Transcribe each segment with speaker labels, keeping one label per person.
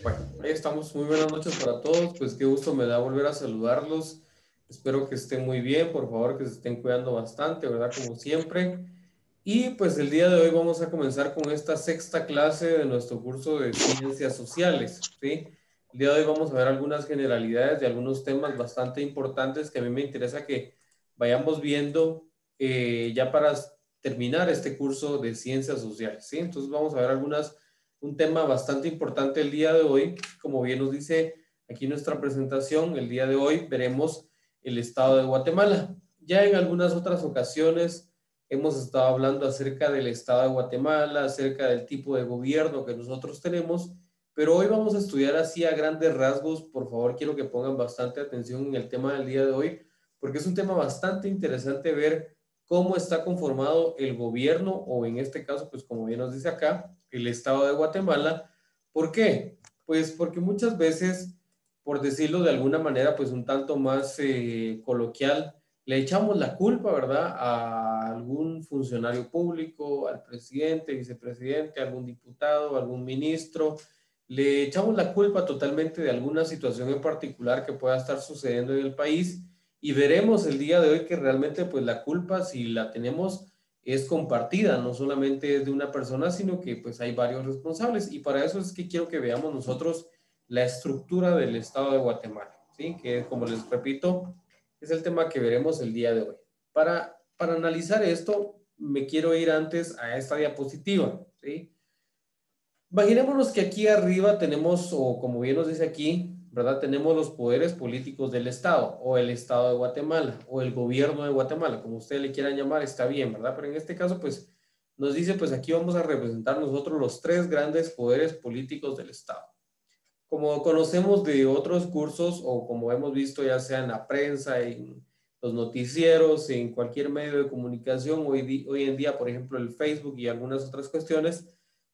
Speaker 1: Bueno, ahí estamos. Muy buenas noches para todos. Pues qué gusto me da volver a saludarlos. Espero que estén muy bien. Por favor, que se estén cuidando bastante, ¿verdad? Como siempre. Y pues el día de hoy vamos a comenzar con esta sexta clase de nuestro curso de Ciencias Sociales, ¿sí? El día de hoy vamos a ver algunas generalidades de algunos temas bastante importantes que a mí me interesa que vayamos viendo ya para terminar este curso de Ciencias Sociales, ¿sí? Entonces vamos a ver un tema bastante importante el día de hoy. Como bien nos dice aquí nuestra presentación, el día de hoy veremos el estado de Guatemala. Ya en algunas otras ocasiones hemos estado hablando acerca del estado de Guatemala, acerca del tipo de gobierno que nosotros tenemos, pero hoy vamos a estudiar así a grandes rasgos. Por favor, quiero que pongan bastante atención en el tema del día de hoy, porque es un tema bastante interesante ver cómo está conformado el gobierno, o en este caso, pues como bien nos dice acá, el estado de Guatemala. ¿Por qué? Pues porque muchas veces, por decirlo de alguna manera, pues un tanto más coloquial, le echamos la culpa, ¿verdad?, a algún funcionario público, al presidente, vicepresidente, algún diputado, algún ministro. Le echamos la culpa totalmente de alguna situación en particular que pueda estar sucediendo en el país, y veremos el día de hoy que realmente pues la culpa, si la tenemos, es compartida, no solamente es de una persona, sino que pues hay varios responsables. Y para eso es que quiero que veamos nosotros la estructura del estado de Guatemala, ¿sí? Que como les repito, es el tema que veremos el día de hoy. Para analizar esto, me quiero ir antes a esta diapositiva, ¿sí? Imaginémonos que aquí arriba tenemos, o como bien nos dice aquí, ¿verdad? Tenemos los poderes políticos del Estado, o el Estado de Guatemala, o el gobierno de Guatemala, como ustedes le quieran llamar, está bien, ¿verdad? Pero en este caso, pues, nos dice, pues aquí vamos a representar nosotros los tres grandes poderes políticos del Estado. Como conocemos de otros cursos, o como hemos visto ya sea en la prensa, en los noticieros, en cualquier medio de comunicación, hoy en día, por ejemplo, el Facebook y algunas otras cuestiones,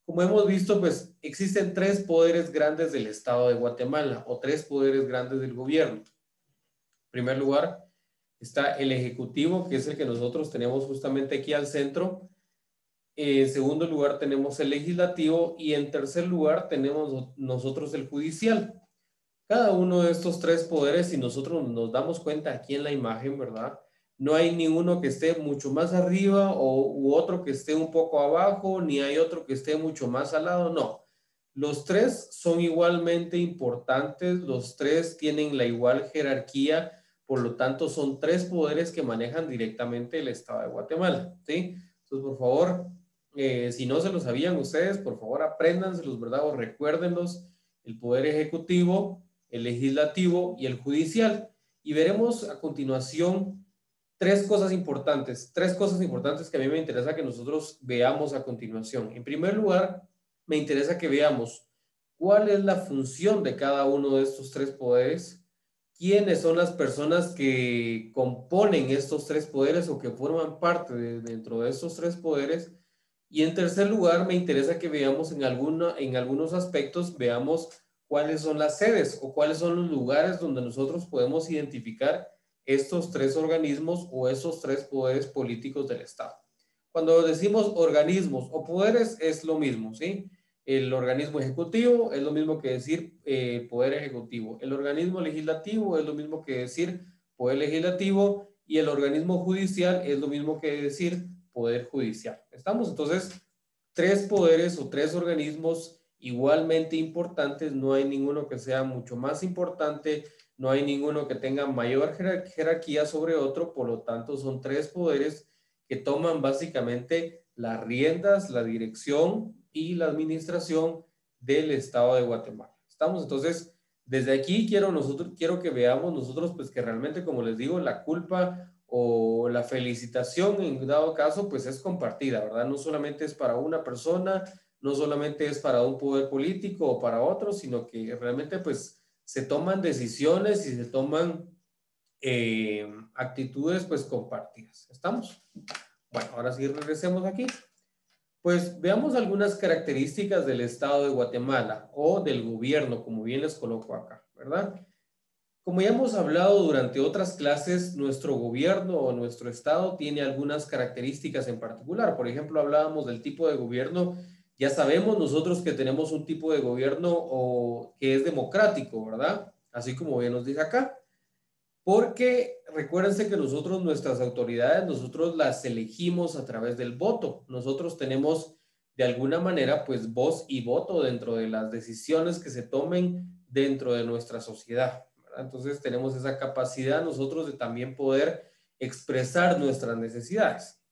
Speaker 1: como hemos visto, pues existen tres poderes grandes del Estado de Guatemala, o tres poderes grandes del gobierno. En primer lugar, está el Ejecutivo, que es el que nosotros tenemos justamente aquí al centro. En segundo lugar tenemos el Legislativo, y en tercer lugar tenemos nosotros el Judicial. Cada uno de estos tres poderes, si nosotros nos damos cuenta aquí en la imagen, ¿verdad? No hay ninguno que esté mucho más arriba u otro que esté un poco abajo, ni hay otro que esté mucho más al lado, no. Los tres son igualmente importantes, los tres tienen la igual jerarquía, por lo tanto son tres poderes que manejan directamente el Estado de Guatemala, ¿sí? Entonces, por favor, si no se lo sabían ustedes, por favor apréndanselos, ¿verdad? O recuérdenlos: el Poder Ejecutivo, el Legislativo y el Judicial. Y veremos a continuación tres cosas importantes que a mí me interesa que nosotros veamos a continuación. En primer lugar, me interesa que veamos cuál es la función de cada uno de estos tres poderes, quiénes son las personas que componen estos tres poderes o que forman parte dentro de estos tres poderes. Y en tercer lugar, me interesa que veamos en algunos aspectos, veamos cuáles son las sedes o cuáles son los lugares donde nosotros podemos identificar estos tres organismos o esos tres poderes políticos del Estado. Cuando decimos organismos o poderes es lo mismo, ¿sí? El organismo ejecutivo es lo mismo que decir poder ejecutivo. El organismo legislativo es lo mismo que decir poder legislativo, y el organismo judicial es lo mismo que decir poder judicial. ¿Estamos? Entonces, tres poderes o tres organismos igualmente importantes, no hay ninguno que sea mucho más importante, no hay ninguno que tenga mayor jerarquía sobre otro, por lo tanto son tres poderes que toman básicamente las riendas, la dirección y la administración del Estado de Guatemala. ¿Estamos? Entonces, desde aquí quiero que veamos nosotros pues que realmente, como les digo, la culpa o la felicitación en dado caso pues es compartida, ¿verdad? No solamente es para una persona, no solamente es para un poder político o para otro, sino que realmente pues se toman decisiones y se toman actitudes pues compartidas. ¿Estamos? Bueno, ahora sí regresemos aquí. Pues veamos algunas características del Estado de Guatemala o del gobierno, como bien les coloco acá, ¿verdad? Como ya hemos hablado durante otras clases, nuestro gobierno o nuestro estado tiene algunas características en particular. Por ejemplo, hablábamos del tipo de gobierno Ya sabemos nosotros que tenemos un tipo de gobierno que es democrático, ¿verdad? Así como bien nos dice acá. Porque recuérdense que nosotros, nuestras autoridades, nosotros las elegimos a través del voto. Nosotros tenemos de alguna manera pues voz y voto dentro de las decisiones que se tomen dentro de nuestra sociedad, ¿verdad? Entonces tenemos esa capacidad nosotros de también poder expresar nuestras necesidades.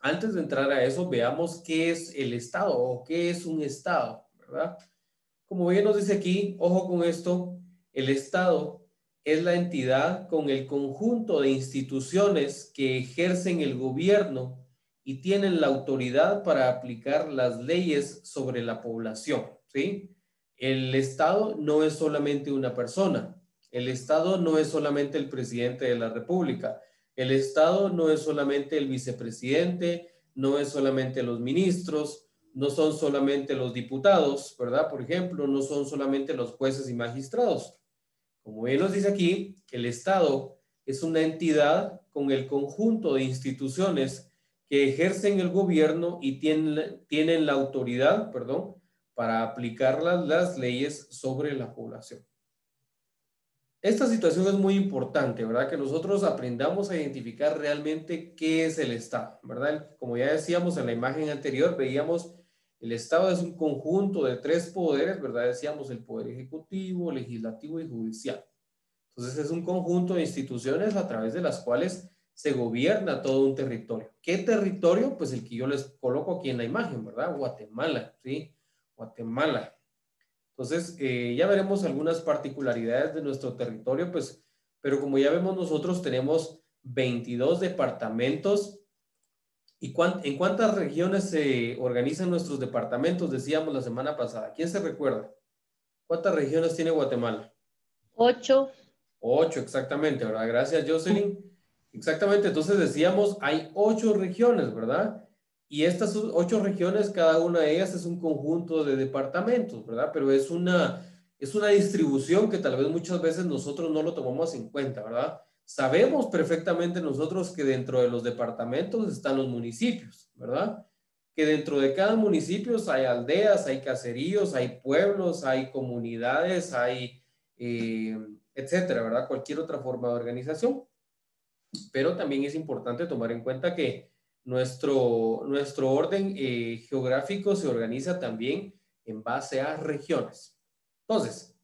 Speaker 1: Antes de entrar a eso, veamos qué es el Estado o qué es un Estado, ¿verdad? Como bien nos dice aquí, ojo con esto, el Estado es la entidad con el conjunto de instituciones que ejercen el gobierno y tienen la autoridad para aplicar las leyes sobre la población, ¿sí? El Estado no es solamente una persona, el Estado no es solamente el presidente de la República, el Estado no es solamente el vicepresidente, no es solamente los ministros, no son solamente los diputados, ¿verdad? Por ejemplo, no son solamente los jueces y magistrados. Como bien nos dice aquí, el Estado es una entidad con el conjunto de instituciones que ejercen el gobierno y tienen la autoridad, perdón, para aplicar las leyes sobre la población. Esta situación es muy importante, ¿verdad? Que nosotros aprendamos a identificar realmente qué es el Estado, ¿verdad? Como ya decíamos en la imagen anterior, veíamos el Estado es un conjunto de tres poderes, ¿verdad? Decíamos el poder ejecutivo, legislativo y judicial. Entonces es un conjunto de instituciones a través de las cuales se gobierna todo un territorio. ¿Qué territorio? Pues el que yo les coloco aquí en la imagen, ¿verdad? Guatemala, ¿sí? Guatemala. Entonces, ya veremos algunas particularidades de nuestro territorio, pues, pero como ya vemos nosotros tenemos 22 departamentos. ¿Y en cuántas regiones se organizan nuestros departamentos? Decíamos la semana pasada. ¿Quién se recuerda? ¿Cuántas regiones tiene Guatemala?
Speaker 2: 8.
Speaker 1: 8, exactamente, ¿verdad? Gracias, Jocelyn. Exactamente, entonces decíamos, hay 8 regiones, ¿verdad? Y estas 8 regiones, cada una de ellas es un conjunto de departamentos, ¿verdad? Pero es una distribución que tal vez muchas veces nosotros no lo tomamos en cuenta, ¿verdad? Sabemos perfectamente nosotros que dentro de los departamentos están los municipios, ¿verdad? Que dentro de cada municipio hay aldeas, hay caseríos, hay pueblos, hay comunidades, hay etcétera, ¿verdad? Cualquier otra forma de organización. Pero también es importante tomar en cuenta que nuestro orden geográfico se organiza también en base a regiones. Entonces,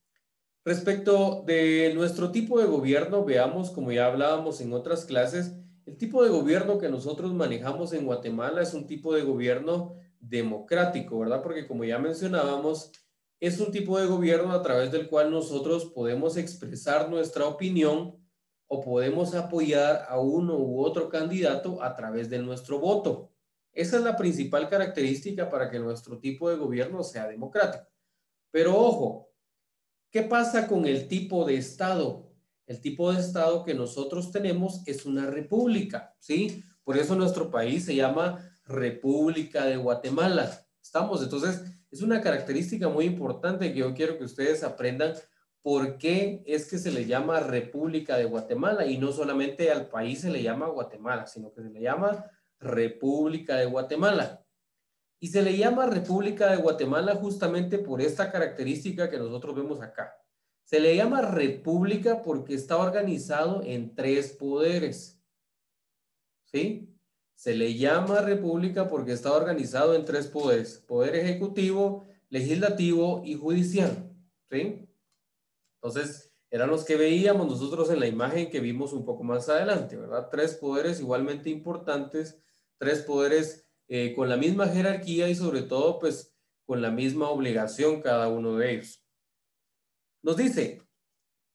Speaker 1: respecto de nuestro tipo de gobierno, veamos, como ya hablábamos en otras clases, el tipo de gobierno que nosotros manejamos en Guatemala es un tipo de gobierno democrático, ¿verdad? Porque como ya mencionábamos, es un tipo de gobierno a través del cual nosotros podemos expresar nuestra opinión o podemos apoyar a uno u otro candidato a través de nuestro voto. Esa es la principal característica para que nuestro tipo de gobierno sea democrático. Pero ojo, ¿qué pasa con el tipo de Estado? El tipo de Estado que nosotros tenemos es una república, ¿sí? Por eso nuestro país se llama República de Guatemala. ¿Estamos? Entonces, es una característica muy importante que yo quiero que ustedes aprendan por qué es que se le llama República de Guatemala y no solamente al país se le llama Guatemala, sino que se le llama República de Guatemala. Y se le llama República de Guatemala justamente por esta característica que nosotros vemos acá. Se le llama república porque está organizado en tres poderes, ¿sí? Se le llama república porque está organizado en tres poderes, poder ejecutivo, legislativo y judicial, ¿sí? Entonces, eran los que veíamos nosotros en la imagen que vimos un poco más adelante, ¿verdad? Tres poderes igualmente importantes, tres poderes con la misma jerarquía y sobre todo, pues, con la misma obligación cada uno de ellos. Nos dice,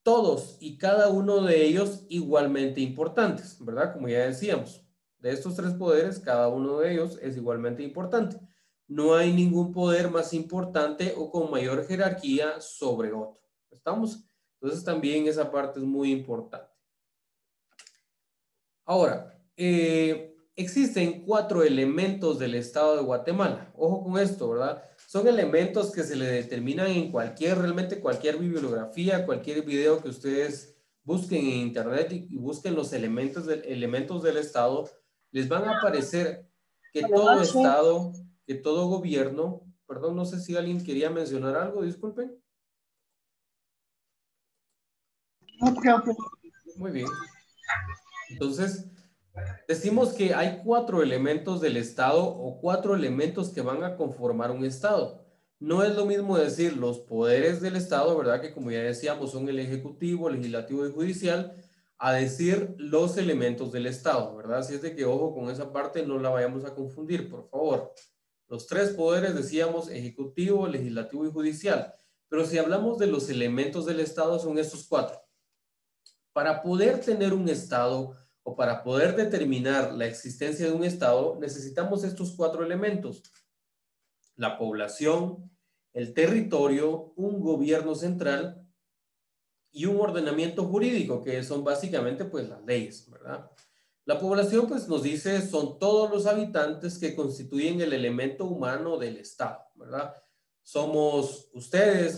Speaker 1: todos y cada uno de ellos igualmente importantes, ¿verdad? Como ya decíamos, de estos tres poderes, cada uno de ellos es igualmente importante. No hay ningún poder más importante o con mayor jerarquía sobre otro. ¿Estamos? Entonces también esa parte es muy importante. Ahora, existen 4 elementos del Estado de Guatemala. Ojo con esto, ¿verdad? Son elementos que se le determinan en realmente cualquier bibliografía, cualquier video que ustedes busquen en internet y busquen los elementos del Estado, les van a aparecer que
Speaker 2: Buenas
Speaker 1: todo
Speaker 2: noches.
Speaker 1: Estado que todo gobierno, perdón, no sé si alguien quería mencionar algo, disculpen.
Speaker 2: No creo que...
Speaker 1: Muy bien. Entonces, decimos que hay 4 elementos del Estado o 4 elementos que van a conformar un Estado. No es lo mismo decir los poderes del Estado, ¿verdad? Que como ya decíamos son el Ejecutivo, Legislativo y Judicial, a decir los elementos del Estado, ¿verdad? Así es de que ojo con esa parte, no la vayamos a confundir, por favor. Los 3 poderes decíamos Ejecutivo, Legislativo y Judicial. Pero si hablamos de los elementos del Estado son estos 4. Para poder tener un Estado o para poder determinar la existencia de un Estado, necesitamos estos 4 elementos: la población, el territorio, un gobierno central y un ordenamiento jurídico, que son básicamente pues las leyes, ¿verdad? La población pues nos dice son todos los habitantes que constituyen el elemento humano del Estado, ¿verdad? Somos ustedes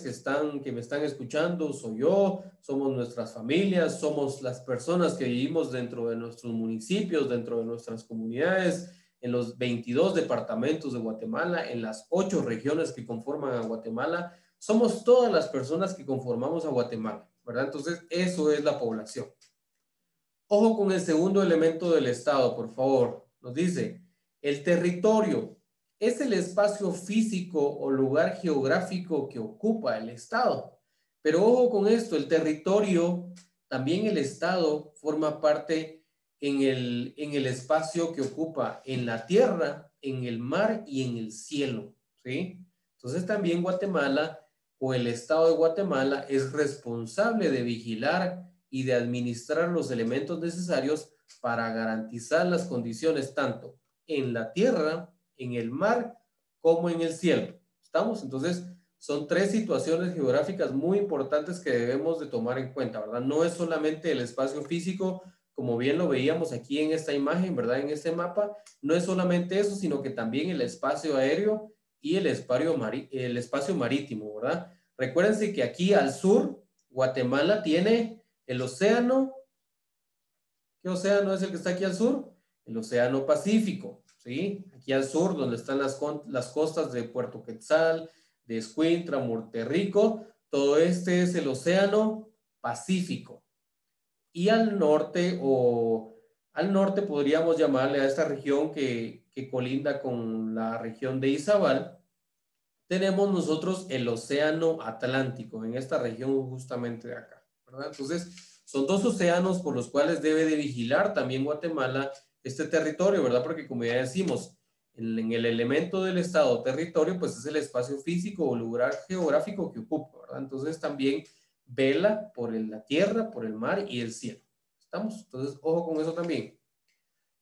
Speaker 1: que me están escuchando, soy yo, somos nuestras familias, somos las personas que vivimos dentro de nuestros municipios, dentro de nuestras comunidades, en los 22 departamentos de Guatemala, en las 8 regiones que conforman a Guatemala. Somos todas las personas que conformamos a Guatemala, ¿verdad? Entonces, eso es la población. Ojo con el segundo elemento del Estado, por favor. Nos dice, el territorio es el espacio físico o lugar geográfico que ocupa el Estado. Pero ojo con esto, el territorio, también el Estado, forma parte en el espacio que ocupa en la tierra, en el mar y en el cielo, ¿sí? Entonces también Guatemala o el Estado de Guatemala es responsable de vigilar y de administrar los elementos necesarios para garantizar las condiciones tanto en la tierra, en el mar, como en el cielo. ¿Estamos? Entonces, son 3 situaciones geográficas muy importantes que debemos de tomar en cuenta, ¿verdad? No es solamente el espacio físico, como bien lo veíamos aquí en esta imagen, ¿verdad? En este mapa, no es solamente eso, sino que también el espacio aéreo y el espacio marítimo, ¿verdad? Recuérdense que aquí al sur, Guatemala tiene el océano. ¿Qué océano es el que está aquí al sur? El océano Pacífico, ¿sí? Aquí al sur, donde están las costas de Puerto Quetzal, de Escuintla, Monterrico, todo este es el océano Pacífico. Y al norte podríamos llamarle a esta región que colinda con la región de Izabal, tenemos nosotros el océano Atlántico, en esta región justamente de acá, ¿verdad? Entonces, son 2 océanos por los cuales debe de vigilar también Guatemala este territorio, ¿verdad? Porque como ya decimos, en el elemento del Estado territorio, pues es el espacio físico o lugar geográfico que ocupa, ¿verdad? Entonces también vela por la tierra, por el mar y el cielo. ¿Estamos? Entonces, ojo con eso también.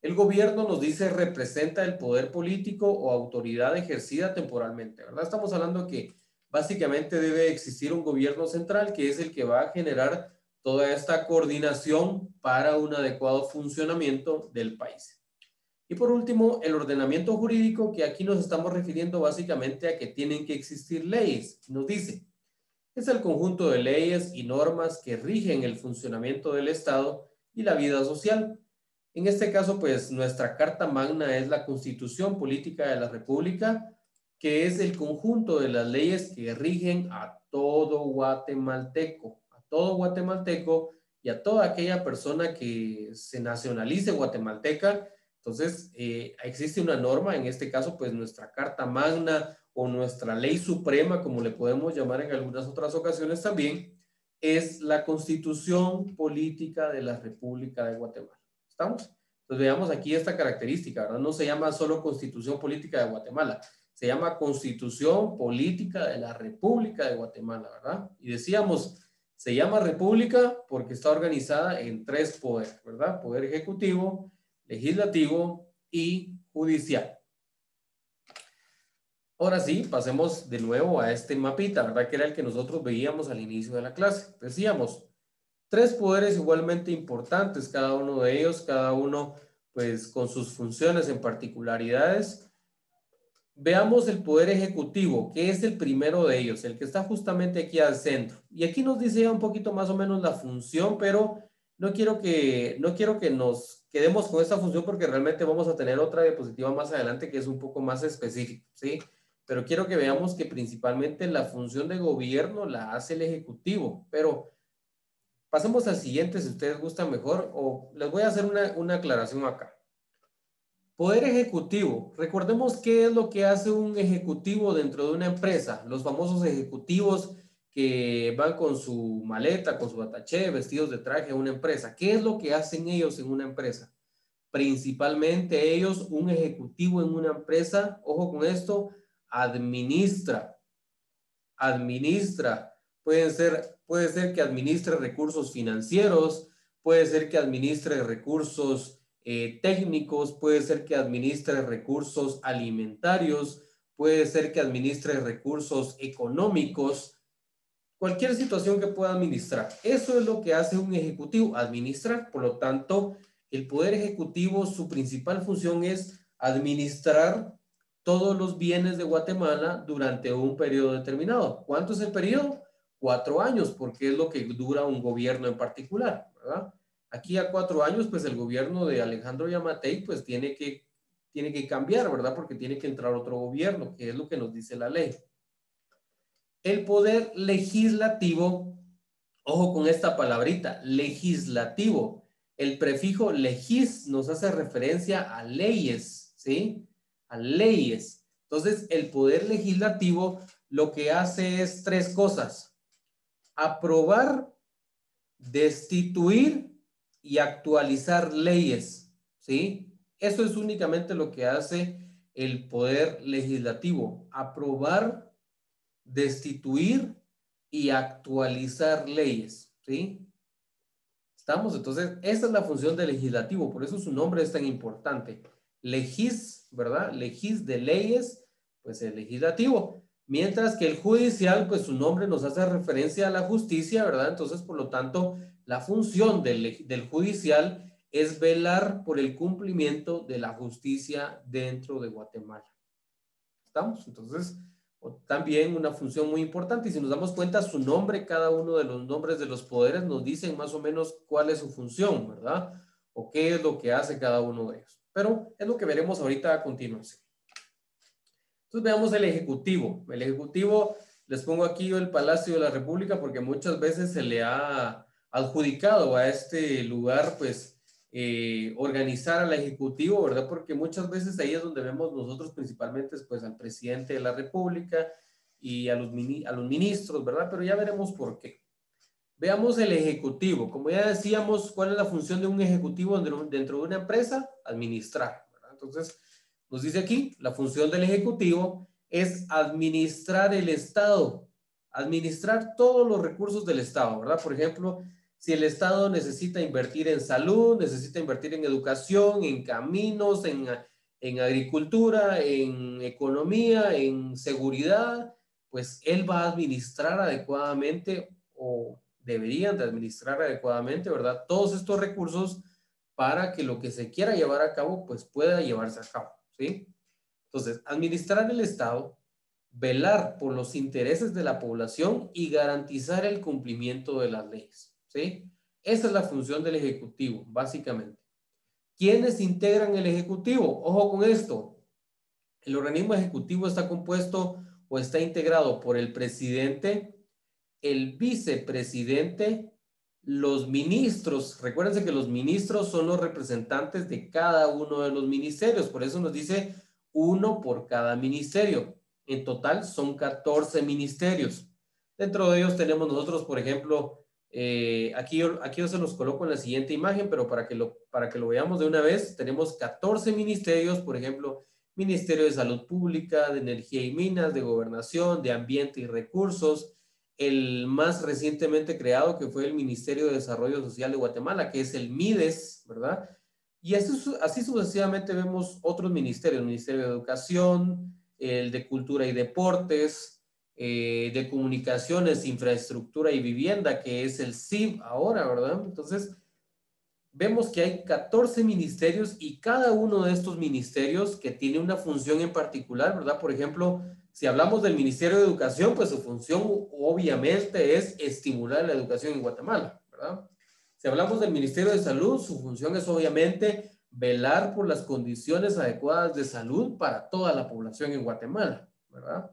Speaker 1: El gobierno nos dice representa el poder político o autoridad ejercida temporalmente, ¿verdad? Estamos hablando que básicamente debe existir un gobierno central que es el que va a generar toda esta coordinación para un adecuado funcionamiento del país. Y por último, el ordenamiento jurídico, que aquí nos estamos refiriendo básicamente a que tienen que existir leyes. Nos dice, es el conjunto de leyes y normas que rigen el funcionamiento del Estado y la vida social. En este caso, pues nuestra Carta Magna es la Constitución Política de la República, que es el conjunto de las leyes que rigen a todo guatemalteco y a toda aquella persona que se nacionalice guatemalteca. Entonces, existe una norma, en este caso, pues nuestra Carta Magna o nuestra ley suprema, como le podemos llamar en algunas otras ocasiones también, es la Constitución Política de la República de Guatemala. ¿Estamos? Entonces veamos aquí esta característica, ¿verdad? No se llama solo Constitución Política de Guatemala, se llama Constitución Política de la República de Guatemala, ¿verdad? Y decíamos, se llama República porque está organizada en 3 poderes, ¿verdad? Poder ejecutivo, legislativo y judicial. Ahora sí, pasemos de nuevo a este mapita, ¿verdad? Que era el que nosotros veíamos al inicio de la clase. Decíamos, 3 poderes igualmente importantes, cada uno de ellos, cada uno pues con sus funciones en particularidades. Veamos el poder ejecutivo, que es el primero de ellos, el que está justamente aquí al centro. Y aquí nos dice ya un poquito más o menos la función, pero no quiero que nos quedemos con esta función porque realmente vamos a tener otra diapositiva más adelante que es un poco más específica, ¿sí? Pero quiero que veamos que principalmente la función de gobierno la hace el Ejecutivo. Pero pasemos al siguiente si ustedes gustan mejor, o les voy a hacer una aclaración acá. Poder ejecutivo. Recordemos qué es lo que hace un ejecutivo dentro de una empresa. Los famosos ejecutivos que van con su maleta, con su ataché, vestidos de traje a una empresa. ¿Qué es lo que hacen ellos en una empresa? Principalmente ellos, un ejecutivo en una empresa, ojo con esto, administra. Puede ser que administre recursos financieros, puede ser que administre recursos técnicos, puede ser que administre recursos alimentarios, puede ser que administre recursos económicos, cualquier situación que pueda administrar. Eso es lo que hace un ejecutivo, administrar. Por lo tanto, el poder ejecutivo, su principal función es administrar todos los bienes de Guatemala durante un periodo determinado. ¿Cuánto es el periodo? 4 años, porque es lo que dura un gobierno en particular, ¿verdad? Aquí a 4 años, pues el gobierno de Alejandro Yamatei, pues tiene que cambiar, ¿verdad? Porque tiene que entrar otro gobierno, que es lo que nos dice la ley. El poder legislativo, ojo con esta palabrita, legislativo. El prefijo legis nos hace referencia a leyes, ¿sí? A leyes. Entonces, el poder legislativo lo que hace es 3 cosas: aprobar, destituir y actualizar leyes, ¿sí? Eso es únicamente lo que hace el poder legislativo: aprobar, destituir y actualizar leyes, ¿sí? ¿Estamos? Entonces, esa es la función del legislativo, por eso su nombre es tan importante. Legis, ¿verdad? Legis de leyes, pues el legislativo. Mientras que el judicial, pues su nombre nos hace referencia a la justicia, ¿verdad? Entonces, por lo tanto, la función del judicial es velar por el cumplimiento de la justicia dentro de Guatemala. ¿Estamos? Entonces, también una función muy importante, y si nos damos cuenta, su nombre, cada uno de los nombres de los poderes nos dicen más o menos cuál es su función, ¿verdad? O qué es lo que hace cada uno de ellos. Pero es lo que veremos ahorita a continuación. Entonces veamos el Ejecutivo. El Ejecutivo, les pongo aquí el Palacio de la República porque muchas veces se le ha adjudicado a este lugar, pues, organizar al Ejecutivo, ¿verdad? Porque muchas veces ahí es donde vemos nosotros principalmente, pues, al presidente de la República y a los ministros, ¿verdad? Pero ya veremos por qué. Veamos el Ejecutivo. Como ya decíamos, ¿cuál es la función de un Ejecutivo dentro de una empresa? Administrar, ¿verdad? Entonces, nos dice aquí, la función del Ejecutivo es administrar el Estado, administrar todos los recursos del Estado, ¿verdad? Por ejemplo, si el Estado necesita invertir en salud, necesita invertir en educación, en caminos, en agricultura, en economía, en seguridad, pues él va a administrar adecuadamente, o deberían de administrar adecuadamente, ¿verdad? Todos estos recursos para que lo que se quiera llevar a cabo, pues pueda llevarse a cabo, ¿sí? Entonces, administrar el Estado, velar por los intereses de la población y garantizar el cumplimiento de las leyes, ¿sí? Esa es la función del Ejecutivo, básicamente. ¿Quiénes integran el Ejecutivo? Ojo con esto. El organismo ejecutivo está compuesto o está integrado por el presidente, el vicepresidente, los ministros. Recuérdense que los ministros son los representantes de cada uno de los ministerios. Por eso nos dice uno por cada ministerio. En total son 14 ministerios. Dentro de ellos tenemos nosotros, por ejemplo, aquí yo se los coloco en la siguiente imagen, pero para que lo veamos de una vez, tenemos 14 ministerios, por ejemplo, Ministerio de Salud Pública, de Energía y Minas, de Gobernación, de Ambiente y Recursos, el más recientemente creado, que fue el Ministerio de Desarrollo Social de Guatemala, que es el MIDES, ¿verdad? Y así sucesivamente vemos otros ministerios: el Ministerio de Educación, el de Cultura y Deportes, de Comunicaciones, Infraestructura y Vivienda, que es el CIV ahora, ¿verdad? Entonces, vemos que hay 14 ministerios y cada uno de estos ministerios que tiene una función en particular, ¿verdad? Por ejemplo, si hablamos del Ministerio de Educación, pues su función obviamente es estimular la educación en Guatemala, ¿verdad? Si hablamos del Ministerio de Salud, su función es obviamente velar por las condiciones adecuadas de salud para toda la población en Guatemala, ¿verdad?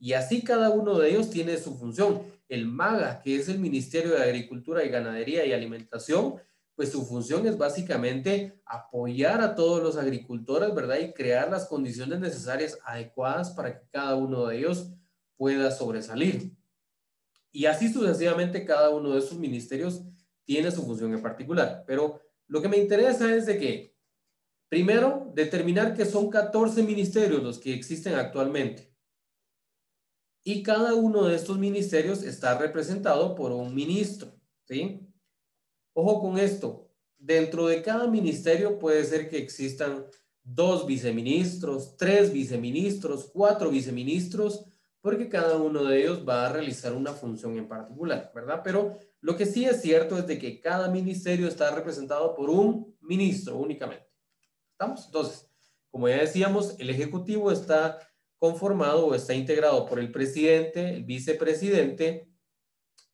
Speaker 1: Y así cada uno de ellos tiene su función. El MAGA, que es el Ministerio de Agricultura y Ganadería y Alimentación, pues su función es básicamente apoyar a todos los agricultores, ¿verdad? Y crear las condiciones necesarias adecuadas para que cada uno de ellos pueda sobresalir. Y así sucesivamente cada uno de esos ministerios tiene su función en particular. Pero lo que me interesa es de que, primero, determinar que son 14 ministerios los que existen actualmente. Y cada uno de estos ministerios está representado por un ministro, ¿sí? Ojo con esto. Dentro de cada ministerio puede ser que existan 2 viceministros, 3 viceministros, 4 viceministros, porque cada uno de ellos va a realizar una función en particular, ¿verdad? Pero lo que sí es cierto es de que cada ministerio está representado por un ministro únicamente. ¿Estamos? Entonces, como ya decíamos, el Ejecutivo está conformado o está integrado por el presidente, el vicepresidente,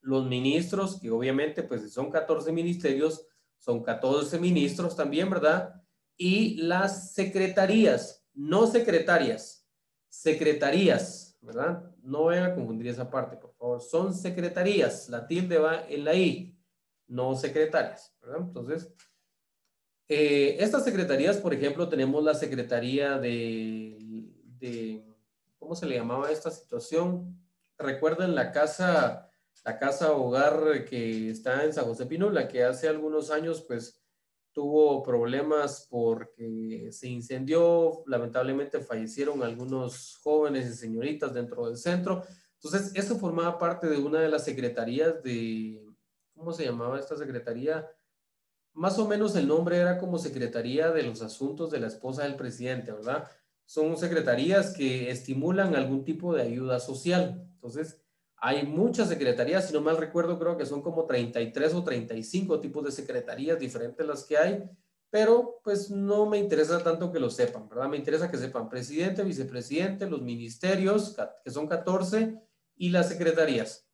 Speaker 1: los ministros, que obviamente pues son 14 ministerios, son 14 ministros también, ¿verdad? Y las secretarías, no secretarias, secretarías, ¿verdad? No vayan a confundir esa parte, por favor. Son secretarías, la tilde va en la I, no secretarias, ¿verdad? Entonces, estas secretarías, por ejemplo, tenemos la secretaría ¿cómo se le llamaba esta situación? ¿Recuerdan la casa hogar que está en San José Pinula, que hace algunos años, pues, tuvo problemas porque se incendió, lamentablemente fallecieron algunos jóvenes y señoritas dentro del centro? Entonces, eso formaba parte de una de las secretarías ¿cómo se llamaba esta secretaría? Más o menos el nombre era como Secretaría de los Asuntos de la Esposa del Presidente, ¿verdad? Son secretarías que estimulan algún tipo de ayuda social. Entonces, hay muchas secretarías, si no mal recuerdo, creo que son como 33 o 35 tipos de secretarías diferentes las que hay, pero pues no me interesa tanto que lo sepan, ¿verdad? Me interesa que sepan presidente, vicepresidente, los ministerios, que son 14, y las secretarías.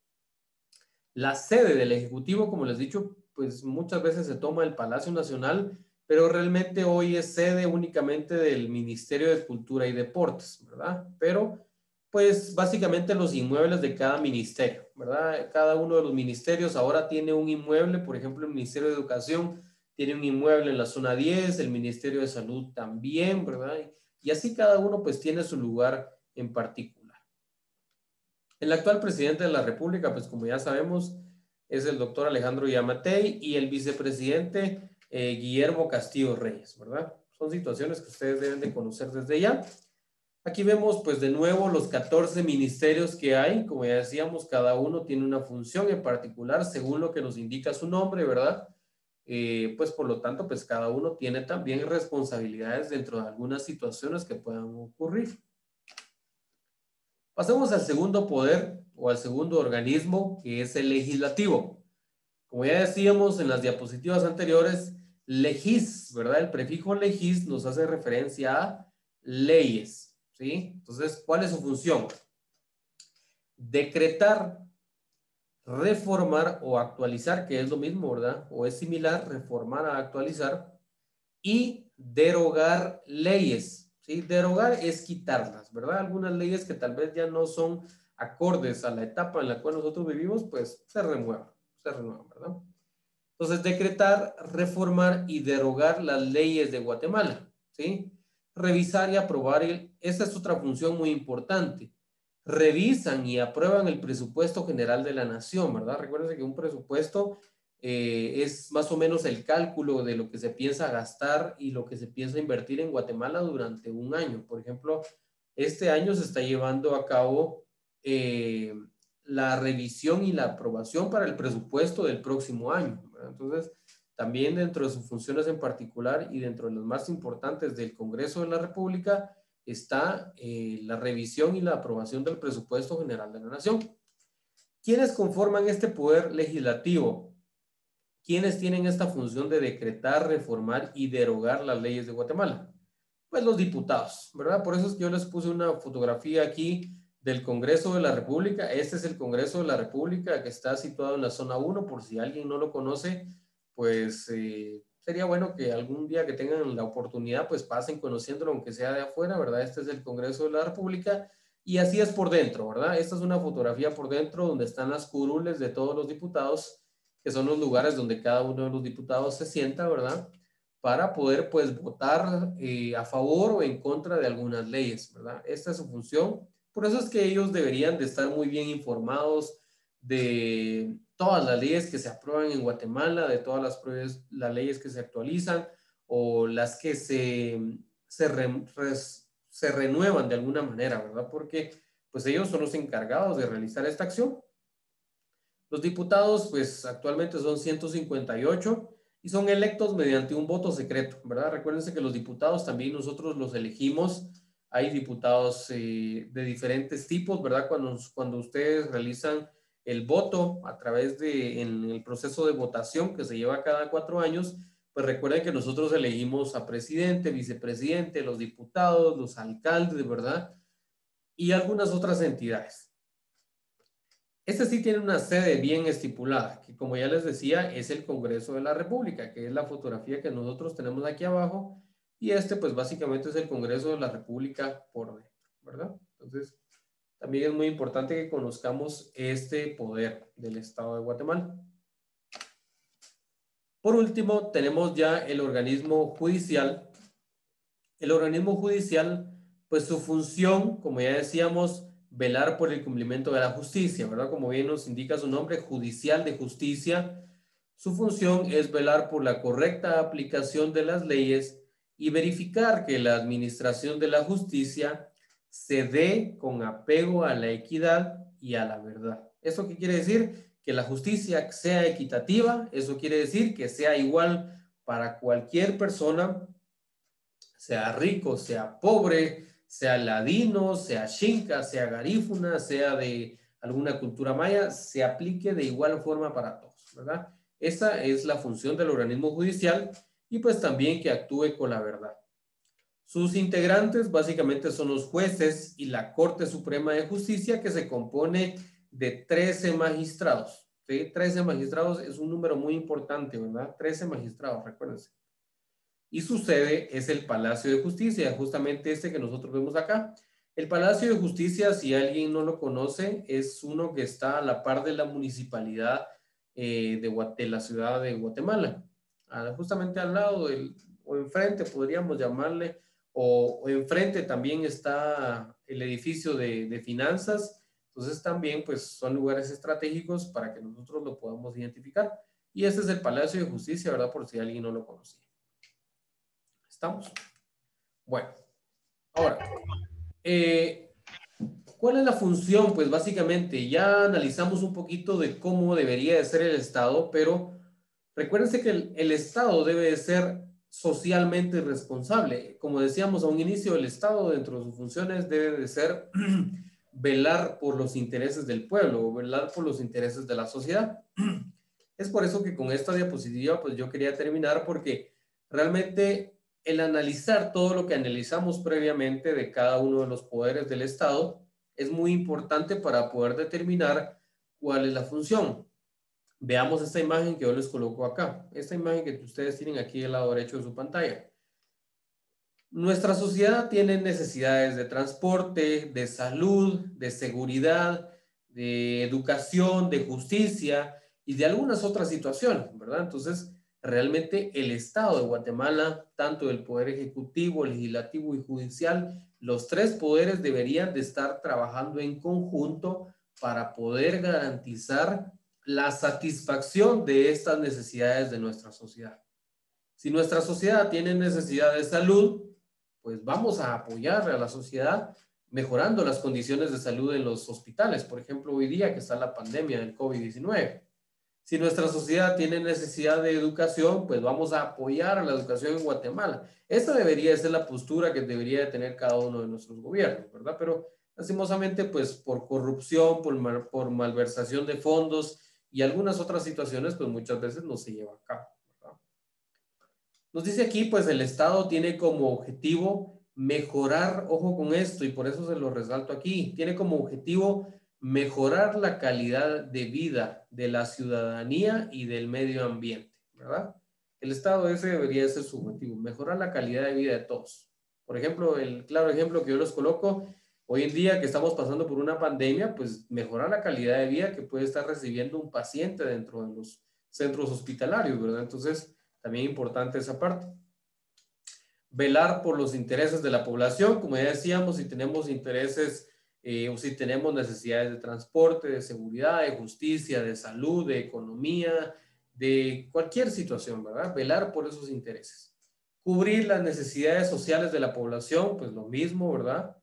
Speaker 1: La sede del Ejecutivo, como les he dicho, pues muchas veces se toma el Palacio Nacional, pero realmente hoy es sede únicamente del Ministerio de Cultura y Deportes, ¿verdad? Pero pues básicamente los inmuebles de cada ministerio, ¿verdad? Cada uno de los ministerios ahora tiene un inmueble, por ejemplo, el Ministerio de Educación tiene un inmueble en la zona 10, el Ministerio de Salud también, ¿verdad? Y así cada uno pues tiene su lugar en particular. El actual presidente de la República, pues como ya sabemos, es el doctor Alejandro Yamatei, y el vicepresidente Guillermo Castillo Reyes, ¿verdad? Son situaciones que ustedes deben de conocer desde ya. Aquí vemos pues de nuevo los 14 ministerios que hay. Como ya decíamos, cada uno tiene una función en particular según lo que nos indica su nombre, ¿verdad? Pues por lo tanto, pues cada uno tiene también responsabilidades dentro de algunas situaciones que puedan ocurrir. Pasemos al segundo poder o al segundo organismo, que es el legislativo. Como ya decíamos en las diapositivas anteriores, legis, ¿verdad? El prefijo legis nos hace referencia a leyes, ¿sí? Entonces, ¿cuál es su función? Decretar, reformar o actualizar, que es lo mismo, ¿verdad? O es similar, reformar a actualizar, y derogar leyes, ¿sí? Derogar es quitarlas, ¿verdad? Algunas leyes que tal vez ya no son acordes a la etapa en la cual nosotros vivimos, pues se renuevan, ¿verdad? Entonces, decretar, reformar y derogar las leyes de Guatemala, ¿sí? Revisar y aprobar, esa es otra función muy importante. Revisan y aprueban el presupuesto general de la nación, ¿verdad? Recuerden que un presupuesto es más o menos el cálculo de lo que se piensa gastar y lo que se piensa invertir en Guatemala durante un año. Por ejemplo, este año se está llevando a cabo la revisión y la aprobación para el presupuesto del próximo año, ¿verdad? Entonces, también dentro de sus funciones en particular y dentro de las más importantes del Congreso de la República está la revisión y la aprobación del presupuesto general de la nación. ¿Quiénes conforman este poder legislativo? ¿Quiénes tienen esta función de decretar, reformar y derogar las leyes de Guatemala? Pues los diputados, ¿verdad? Por eso es que yo les puse una fotografía aquí del Congreso de la República. Este es el Congreso de la República que está situado en la zona 1, por si alguien no lo conoce, pues sería bueno que algún día que tengan la oportunidad, pues pasen conociéndolo, aunque sea de afuera, ¿verdad? Este es el Congreso de la República y así es por dentro, ¿verdad? Esta es una fotografía por dentro donde están las curules de todos los diputados, que son los lugares donde cada uno de los diputados se sienta, ¿verdad? Para poder, pues, votar a favor o en contra de algunas leyes, ¿verdad? Esta es su función. Por eso es que ellos deberían de estar muy bien informados de todas las leyes que se aprueban en Guatemala, de todas las leyes que se actualizan o las que se renuevan de alguna manera, ¿verdad? Porque pues ellos son los encargados de realizar esta acción. Los diputados pues actualmente son 158 y son electos mediante un voto secreto, ¿verdad? Recuérdense que los diputados también nosotros los elegimos. Hay diputados de diferentes tipos, ¿verdad? Cuando ustedes realizan el voto a través en el proceso de votación que se lleva cada 4 años, pues recuerden que nosotros elegimos a presidente, vicepresidente, los diputados, los alcaldes, ¿verdad? Y algunas otras entidades. Este sí tiene una sede bien estipulada, que como ya les decía, es el Congreso de la República, que es la fotografía que nosotros tenemos aquí abajo, y este pues básicamente es el Congreso de la República por dentro, ¿verdad? Entonces, también es muy importante que conozcamos este poder del Estado de Guatemala. Por último, tenemos ya el organismo judicial. El organismo judicial, pues su función, como ya decíamos, velar por el cumplimiento de la justicia, ¿verdad? Como bien nos indica su nombre, judicial de justicia. Su función es velar por la correcta aplicación de las leyes y verificar que la administración de la justicia se dé con apego a la equidad y a la verdad. ¿Eso qué quiere decir? Que la justicia sea equitativa, eso quiere decir que sea igual para cualquier persona, sea rico, sea pobre, sea ladino, sea xinca, sea garífuna, sea de alguna cultura maya, se aplique de igual forma para todos, ¿verdad? Esa es la función del organismo judicial y pues también que actúe con la verdad. Sus integrantes básicamente son los jueces y la Corte Suprema de Justicia, que se compone de 13 magistrados. ¿Sí? 13 magistrados es un número muy importante, ¿verdad? 13 magistrados, recuérdense. Y su sede es el Palacio de Justicia, justamente este que nosotros vemos acá. El Palacio de Justicia, si alguien no lo conoce, es uno que está a la par de la municipalidad de la ciudad de Guatemala. Justamente al lado o enfrente podríamos llamarle, o enfrente también está el edificio de finanzas. Entonces también pues son lugares estratégicos para que nosotros lo podamos identificar. Y este es el Palacio de Justicia, ¿verdad? Por si alguien no lo conocía. ¿Estamos? Bueno, ahora, ¿cuál es la función? Pues básicamente ya analizamos un poquito de cómo debería de ser el Estado, pero recuérdense que el Estado debe de ser socialmente responsable. Como decíamos a un inicio, el Estado dentro de sus funciones debe de ser velar por los intereses del pueblo, velar por los intereses de la sociedad. Es por eso que con esta diapositiva pues yo quería terminar porque realmente el analizar todo lo que analizamos previamente de cada uno de los poderes del Estado es muy importante para poder determinar cuál es la función. Veamos esta imagen que yo les coloco acá. Esta imagen que ustedes tienen aquí del lado derecho de su pantalla. Nuestra sociedad tiene necesidades de transporte, de salud, de seguridad, de educación, de justicia y de algunas otras situaciones, ¿verdad? Entonces, realmente el Estado de Guatemala, tanto el Poder Ejecutivo, Legislativo y Judicial, los tres poderes deberían de estar trabajando en conjunto para poder garantizar la satisfacción de estas necesidades de nuestra sociedad. Si nuestra sociedad tiene necesidad de salud, pues vamos a apoyar a la sociedad mejorando las condiciones de salud en los hospitales. Por ejemplo, hoy día que está la pandemia del COVID-19. Si nuestra sociedad tiene necesidad de educación, pues vamos a apoyar a la educación en Guatemala. Esta debería ser la postura que debería de tener cada uno de nuestros gobiernos, ¿verdad? Pero lastimosamente, pues por corrupción, por malversación de fondos y algunas otras situaciones, pues muchas veces no se lleva a cabo. Nos dice aquí, pues el Estado tiene como objetivo mejorar, ojo con esto, y por eso se lo resalto aquí, tiene como objetivo mejorar la calidad de vida de la ciudadanía y del medio ambiente, ¿verdad? El Estado ese debería ser su objetivo, mejorar la calidad de vida de todos. Por ejemplo, el claro ejemplo que yo les coloco, hoy en día que estamos pasando por una pandemia, pues mejorar la calidad de vida que puede estar recibiendo un paciente dentro de los centros hospitalarios, ¿verdad? Entonces, también importante esa parte. Velar por los intereses de la población, como ya decíamos, si tenemos intereses o si tenemos necesidades de transporte, de seguridad, de justicia, de salud, de economía, de cualquier situación, ¿verdad? Velar por esos intereses. Cubrir las necesidades sociales de la población, pues lo mismo, ¿verdad?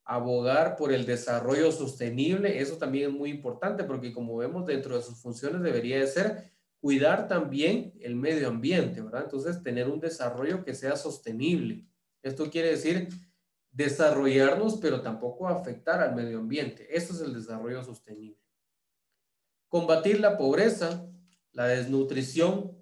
Speaker 1: Abogar por el desarrollo sostenible, eso también es muy importante porque como vemos dentro de sus funciones debería de ser cuidar también el medio ambiente, ¿verdad? Entonces, tener un desarrollo que sea sostenible. Esto quiere decir desarrollarnos, pero tampoco afectar al medio ambiente. Esto es el desarrollo sostenible. Combatir la pobreza, la desnutrición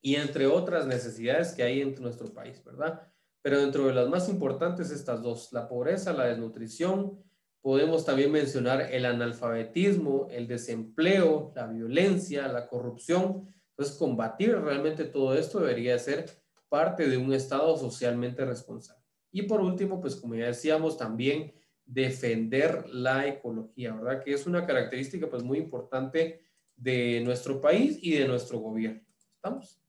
Speaker 1: y entre otras necesidades que hay en nuestro país, ¿verdad? Pero dentro de las más importantes, estas dos, la pobreza, la desnutrición, podemos también mencionar el analfabetismo, el desempleo, la violencia, la corrupción. Entonces, combatir realmente todo esto debería ser parte de un Estado socialmente responsable. Y por último, pues como ya decíamos, también defender la ecología, ¿verdad? Que es una característica pues muy importante de nuestro país y de nuestro gobierno. ¿Estamos?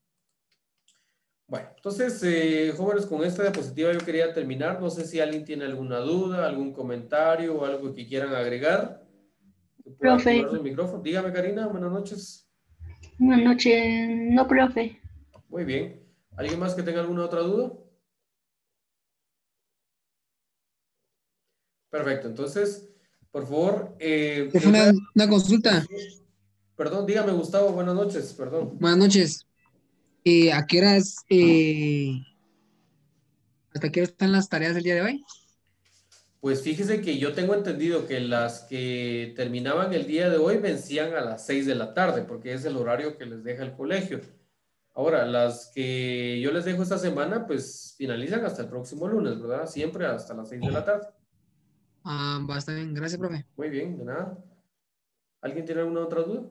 Speaker 1: Bueno, entonces, jóvenes, con esta diapositiva yo quería terminar. No sé si alguien tiene alguna duda, algún comentario o algo que quieran agregar, que pueda
Speaker 2: Profe,
Speaker 1: activar su micrófono. Dígame, Karina, buenas noches.
Speaker 2: buenas noches. No, profe.
Speaker 1: Muy bien. ¿Alguien más que tenga alguna otra duda? Perfecto, entonces, por favor,
Speaker 3: Profe,
Speaker 1: les voy a...
Speaker 3: una consulta.
Speaker 1: Perdón, dígame, Gustavo, buenas noches, perdón.
Speaker 3: Buenas noches. ¿A qué horas, hasta qué hora están las tareas del día de hoy?
Speaker 1: Pues fíjese que yo tengo entendido que las que terminaban el día de hoy vencían a las 6 de la tarde, porque es el horario que les deja el colegio. Ahora, las que yo les dejo esta semana, pues finalizan hasta el próximo lunes, ¿verdad? Siempre hasta las 6 de la tarde.
Speaker 3: Ah, va, está bien. Gracias, profe.
Speaker 1: Muy bien, de nada. ¿Alguien tiene alguna otra duda?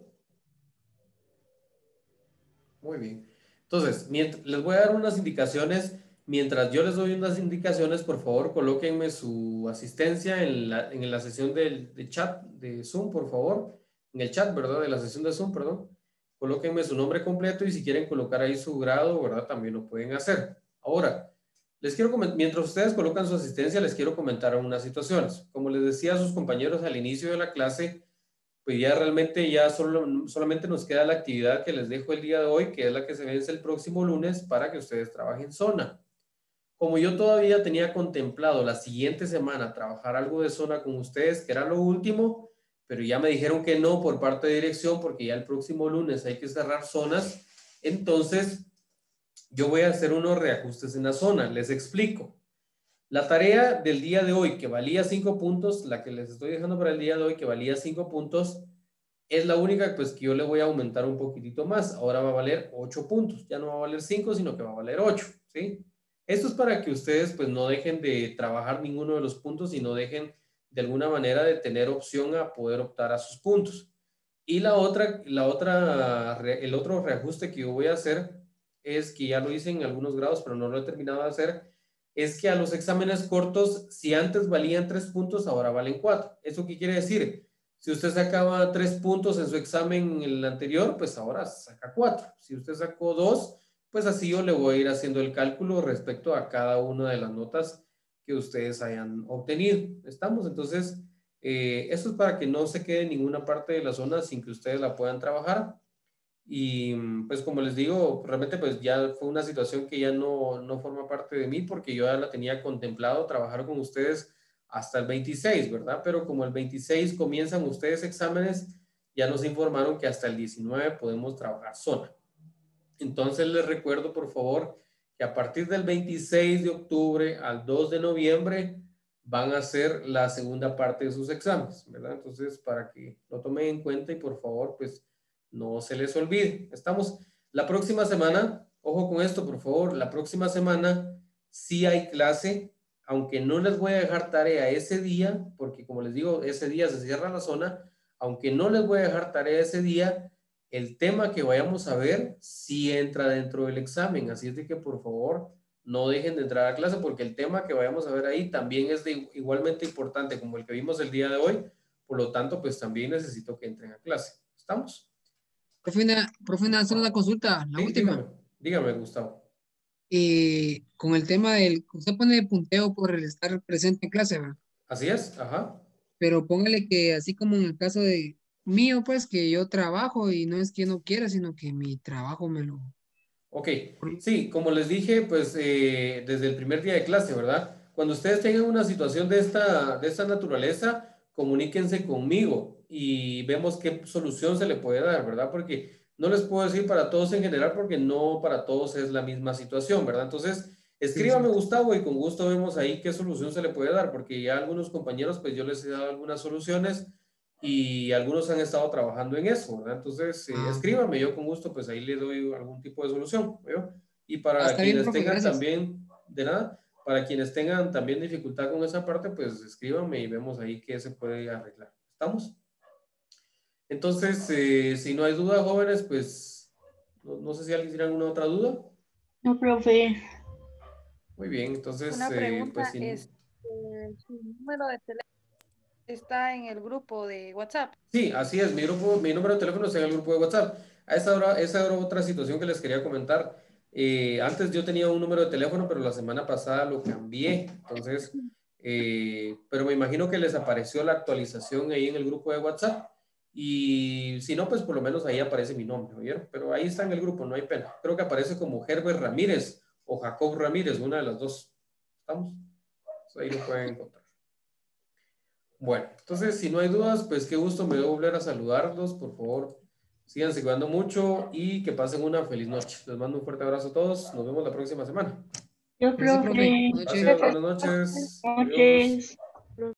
Speaker 1: Muy bien. Entonces, les voy a dar unas indicaciones. Mientras yo les doy unas indicaciones, por favor, colóquenme su asistencia en la sesión de chat de Zoom, por favor. En el chat, ¿verdad? De la sesión de Zoom, perdón. Colóquenme su nombre completo y si quieren colocar ahí su grado, ¿verdad? También lo pueden hacer. Ahora, les quiero comentar, mientras ustedes colocan su asistencia, les quiero comentar unas situaciones. Como les decía a sus compañeros al inicio de la clase, pues ya realmente ya solamente nos queda la actividad que les dejo el día de hoy, que es la que se vence el próximo lunes para que ustedes trabajen zona. Como yo todavía tenía contemplado la siguiente semana trabajar algo de zona con ustedes, que era lo último, pero ya me dijeron que no por parte de dirección porque ya el próximo lunes hay que cerrar zonas, entonces yo voy a hacer unos reajustes en la zona. Les explico. La tarea del día de hoy, que valía 5 puntos, la que les estoy dejando para el día de hoy, que valía 5 puntos, es la única pues que yo le voy a aumentar un poquitito más. Ahora va a valer 8 puntos. Ya no va a valer 5, sino que va a valer 8, ¿sí? Esto es para que ustedes pues no dejen de trabajar ninguno de los puntos y no dejen de alguna manera de tener opción a poder optar a sus puntos. Y el otro reajuste que yo voy a hacer es que ya lo hice en algunos grados, pero no lo he terminado de hacer, es que a los exámenes cortos, si antes valían 3 puntos, ahora valen 4. ¿Eso qué quiere decir? Si usted sacaba 3 puntos en su examen en el anterior, pues ahora saca 4. Si usted sacó 2, pues así yo le voy a ir haciendo el cálculo respecto a cada una de las notas que ustedes hayan obtenido. ¿Estamos? Entonces, eso es para que no se quede en ninguna parte de la zona sin que ustedes la puedan trabajar. Y pues como les digo, realmente pues ya fue una situación que ya no forma parte de mí porque yo ya la tenía contemplado trabajar con ustedes hasta el 26, ¿verdad? Pero como el 26 comienzan ustedes exámenes, ya nos informaron que hasta el 19 podemos trabajar zona. Entonces les recuerdo por favor que a partir del 26 de octubre al 2 de noviembre van a hacer la segunda parte de sus exámenes, ¿verdad? Entonces para que lo tomen en cuenta y por favor pues no se les olvide. Estamos la próxima semana, ojo con esto por favor, la próxima semana sí hay clase, aunque no les voy a dejar tarea ese día, porque como les digo, ese día se cierra la zona, aunque no les voy a dejar tarea ese día, el tema que vayamos a ver sí entra dentro del examen, así es de que por favor no dejen de entrar a clase porque el tema que vayamos a ver ahí también es igualmente importante como el que vimos el día de hoy, por lo tanto pues también necesito que entren a clase. ¿Estamos?
Speaker 3: Profe, hacer una consulta, la
Speaker 1: Sí,
Speaker 3: última.
Speaker 1: dígame Gustavo.
Speaker 3: Con el tema usted pone punteo por el estar presente en clase, ¿verdad?
Speaker 1: Así es, ajá.
Speaker 3: Pero póngale que así como en el caso de mío, pues que yo trabajo y no es que no quiera, sino que mi trabajo me lo...
Speaker 1: Ok, sí, como les dije, pues desde el primer día de clase, ¿verdad? Cuando ustedes tengan una situación de esta naturaleza, comuníquense conmigo y vemos qué solución se le puede dar, ¿verdad? Porque no les puedo decir para todos en general porque no para todos es la misma situación, ¿verdad? Entonces,
Speaker 3: Sí, es
Speaker 1: escríbame
Speaker 3: cierto.
Speaker 1: Gustavo y con gusto vemos ahí qué solución se le puede dar, porque ya algunos compañeros, pues yo les he dado algunas soluciones y algunos han estado trabajando en eso, ¿verdad? Entonces,
Speaker 3: Ah,
Speaker 1: escríbame, yo con gusto, pues ahí le doy algún tipo de solución, ¿veo? Y para
Speaker 3: está bien,
Speaker 1: quienes
Speaker 3: profe,
Speaker 1: tengan
Speaker 3: gracias.
Speaker 1: también, de nada, para quienes tengan también dificultad con esa parte, pues escríbame y vemos ahí qué se puede arreglar. ¿Estamos? Entonces, si no hay duda, jóvenes, pues no sé si alguien tiene alguna otra duda.
Speaker 2: No, profe.
Speaker 1: Muy bien, entonces,
Speaker 4: Una
Speaker 1: pues
Speaker 4: pregunta
Speaker 1: sin...
Speaker 4: es, ¿su número de teléfono está en el grupo de WhatsApp?
Speaker 1: Sí, así es. Mi número de teléfono está en el grupo de WhatsApp. Esa era otra situación que les quería comentar. Antes yo tenía un número de teléfono, pero la semana pasada lo cambié. Entonces, pero me imagino que les apareció la actualización ahí en el grupo de WhatsApp. Y si no, pues por lo menos ahí aparece mi nombre, ¿oyeron? Pero ahí está en el grupo, no hay pena. Creo que aparece como Herbert Ramírez o Jacob Ramírez, una de las dos. ¿Estamos? Entonces, ahí lo pueden encontrar. Bueno, entonces, si no hay dudas, pues qué gusto me dio volver a saludarlos. Por favor, síganse cuidando mucho y que pasen una feliz noche. Les mando un fuerte abrazo a todos. Nos vemos la próxima semana.
Speaker 2: Yo,
Speaker 3: Gracias, profe.
Speaker 2: profe.
Speaker 3: Buenas noches.
Speaker 1: Gracias, buenas noches. Adiós.
Speaker 2: Noches.